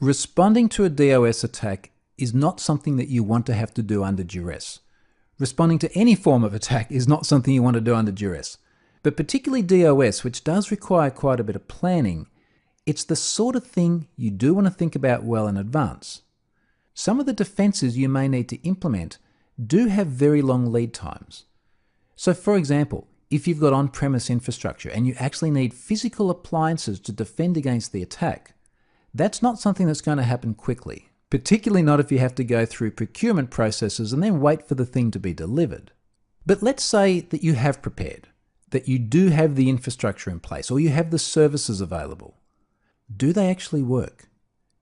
Responding to a DoS attack is not something that you want to have to do under duress. Responding to any form of attack is not something you want to do under duress. But particularly DoS, which does require quite a bit of planning, it's the sort of thing you do want to think about well in advance. Some of the defenses you may need to implement do have very long lead times. So for example, if you've got on-premise infrastructure and you actually need physical appliances to defend against the attack, that's not something that's going to happen quickly, particularly not if you have to go through procurement processes and then wait for the thing to be delivered. But let's say that you have prepared, that you do have the infrastructure in place, or you have the services available. Do they actually work?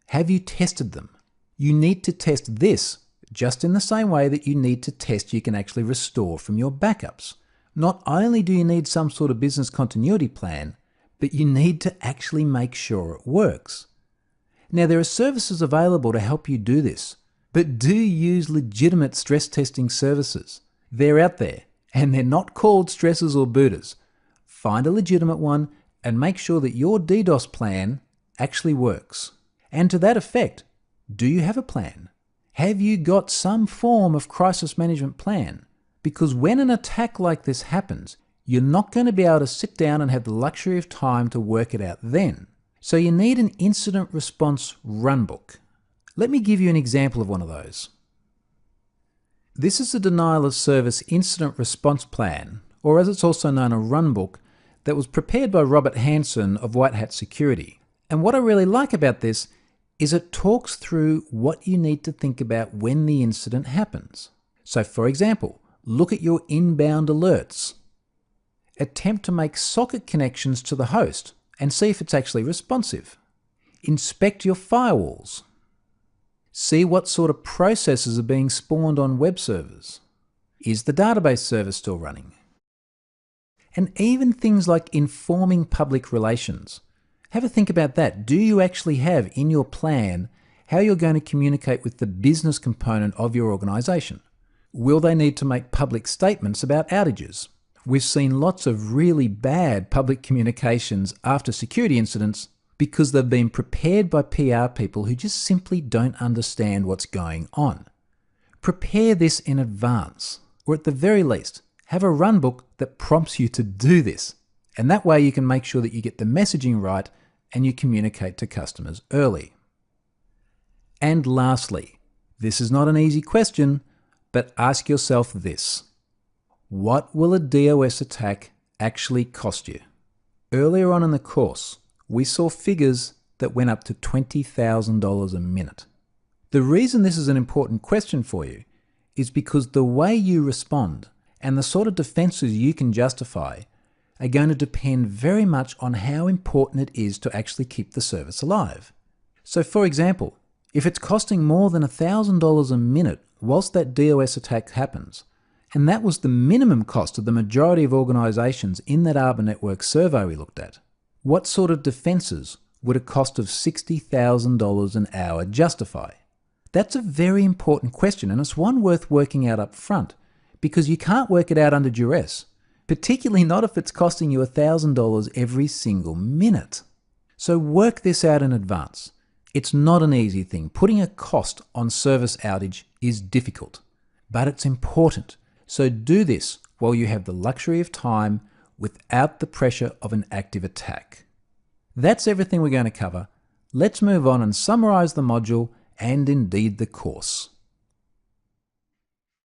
Have you tested them? You need to test this just in the same way that you need to test you can actually restore from your backups. Not only do you need some sort of business continuity plan, but you need to actually make sure it works. Now, there are services available to help you do this, but do use legitimate stress testing services. They're out there, and they're not called stressors or booters. Find a legitimate one and make sure that your DDoS plan actually works. And to that effect, do you have a plan? Have you got some form of crisis management plan? Because when an attack like this happens, you're not going to be able to sit down and have the luxury of time to work it out then. So you need an incident response runbook. Let me give you an example of one of those. This is a denial of service incident response plan, or as it's also known, a runbook, that was prepared by Robert Hansen of White Hat Security. And what I really like about this is it talks through what you need to think about when the incident happens. So for example, look at your inbound alerts. Attempt to make socket connections to the host and see if it's actually responsive. Inspect your firewalls. See what sort of processes are being spawned on web servers. Is the database server still running? And even things like informing public relations. Have a think about that. Do you actually have in your plan how you're going to communicate with the business component of your organization? Will they need to make public statements about outages? We've seen lots of really bad public communications after security incidents because they've been prepared by PR people who just simply don't understand what's going on. Prepare this in advance, or at the very least, have a runbook that prompts you to do this. And that way you can make sure that you get the messaging right and you communicate to customers early. And lastly, this is not an easy question, but ask yourself this. What will a DoS attack actually cost you? Earlier on in the course, we saw figures that went up to $20,000 a minute. The reason this is an important question for you is because the way you respond and the sort of defenses you can justify are going to depend very much on how important it is to actually keep the service alive. So for example, if it's costing more than $1,000 a minute whilst that DoS attack happens, and that was the minimum cost of the majority of organizations in that Arbor Network survey we looked at, what sort of defenses would a cost of $60,000 an hour justify? That's a very important question, and it's one worth working out up front, because you can't work it out under duress, particularly not if it's costing you $1,000 every single minute. So work this out in advance. It's not an easy thing. Putting a cost on service outage is difficult, but it's important. So do this while you have the luxury of time without the pressure of an active attack. That's everything we're going to cover. Let's move on and summarize the module and indeed the course.